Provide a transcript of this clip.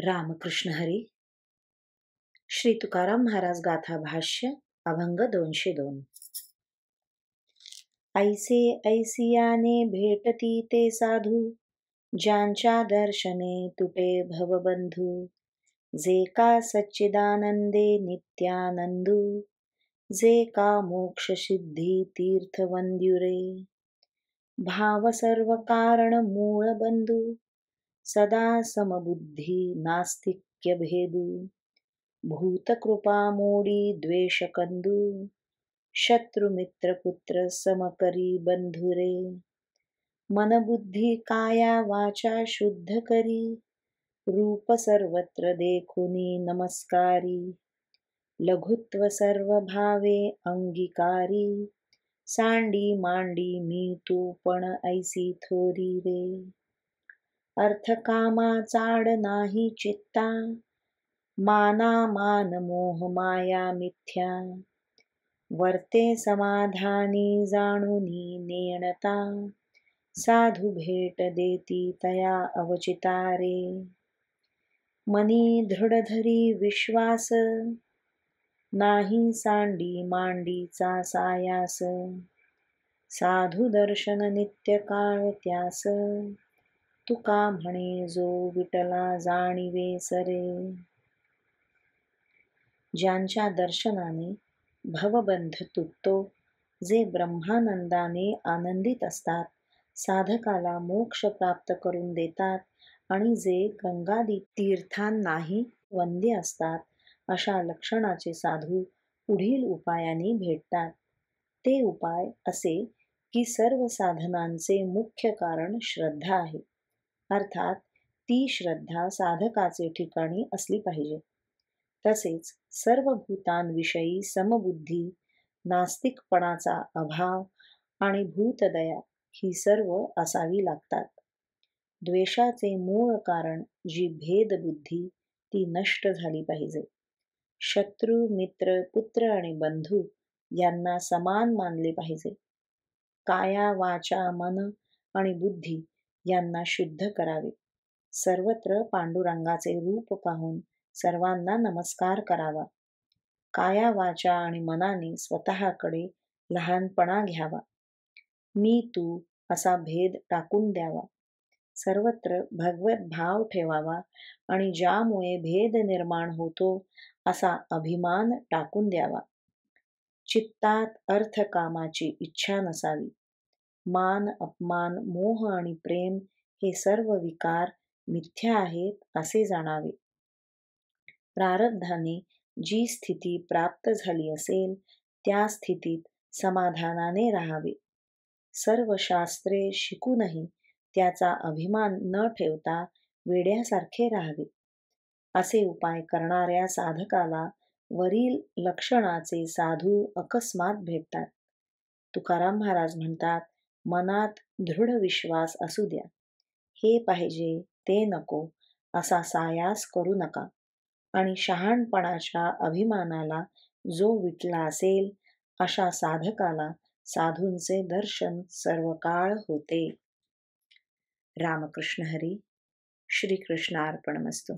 रामकृष्ण हरी. श्री तुकाराम महाराज गाथा भाष्य अभंग 202. ऐसे ऐसियाने भेटती ते साधू, ज्यांच्या दर्शने तुटे भवबंधू. जे का सच्चिदानंदे नित्यानंदू, जे का मोक्ष सिद्धी तीर्थ वंद्युरे. भाव सर्व कारण मूळ बंधू, सदा समबुद्धी नास्तिक्य भेदू. भूतकृपा मोडी द्वेष कंदू, शत्रु मित्र पुत्र समकरी बंधुरे. मनबुद्धी काया वाचा शुद्ध करी, रूप सर्वत्र देखुनी नमस्कारी. लघुत्व सर्व भावे अंगीकारी, सांडी मांडी मी तू पण ऐसी थोरी रे. अर्थ कामा चाड नाही चित्ता, माना मान मोह माया मिथ्या. वर्ते समाधानी जाणुनी नेणता, साधू भेट देती तया अवचितारे. मनी दृढ धरी विश्वास, नाही सांडी मांडीचा सायास. साधू दर्शन नित्य काळ त्यास, तुका म्हणे जो विठला जाणिवे सरे. ज्यांच्या दर्शनाने भवबंध तुटतो, जे ब्रह्मानंदाने आनंदित असतात, साधकाला मोक्ष प्राप्त करून देतात आणि जे गंगादी तीर्थांनाही वंद्य असतात, अशा लक्षणाचे साधू पुढील उपायाने भेटतात. ते उपाय असे की सर्व साधनांचे मुख्य कारण श्रद्धा आहे, अर्थात ती श्रद्धा साधकाचे ठिकाणी असली पाहिजे. तसेच सर्व भूतांविषयी समबुद्धी, नास्तिकपणाचा अभाव आणि भूतदया ही सर्व असावी लागतात. द्वेषाचे मूळ कारण जी भेदबुद्धी ती नष्ट झाली पाहिजे. शत्रू मित्र पुत्र आणि बंधू यांना समान मानले पाहिजे. काया वाचा मन आणि बुद्धी यांना शुद्ध करावे. सर्वत्र पांडुरंगाचे रूप पाहून सर्वांना नमस्कार करावा. काया वाचा आणि मनाने स्वतःकडे लहानपणा घ्यावा. मी तू असा भेद टाकून द्यावा. सर्वत्र भगवत भाव ठेवावा आणि ज्यामुळे भेद निर्माण होतो असा अभिमान टाकून द्यावा. चित्तात अर्थकामाची इच्छा नसावी. मान अपमान मोह आणि प्रेम हे सर्व विकार मिथ्या आहेत असे जाणावे. प्रारब्धाने जी स्थिती प्राप्त झाली असेल त्या स्थितीत समाधानाने राहावे. सर्व शास्त्रे शिकूनही त्याचा अभिमान न ठेवता वेड्यासारखे राहावे. असे उपाय करणाऱ्या साधकाला वरील लक्षणाचे साधू अकस्मात भेटतात. तुकाराम महाराज म्हणतात, मनात दृढ विश्वास असू द्या. हे पाहिजे ते नको असा सायास करू नका आणि शहाणपणाच्या अभिमानाला जो विटला असेल अशा साधकाला साधूंचे दर्शन सर्व काळ होते. रामकृष्ण हरी. श्री कृष्णार्पणमस्तु.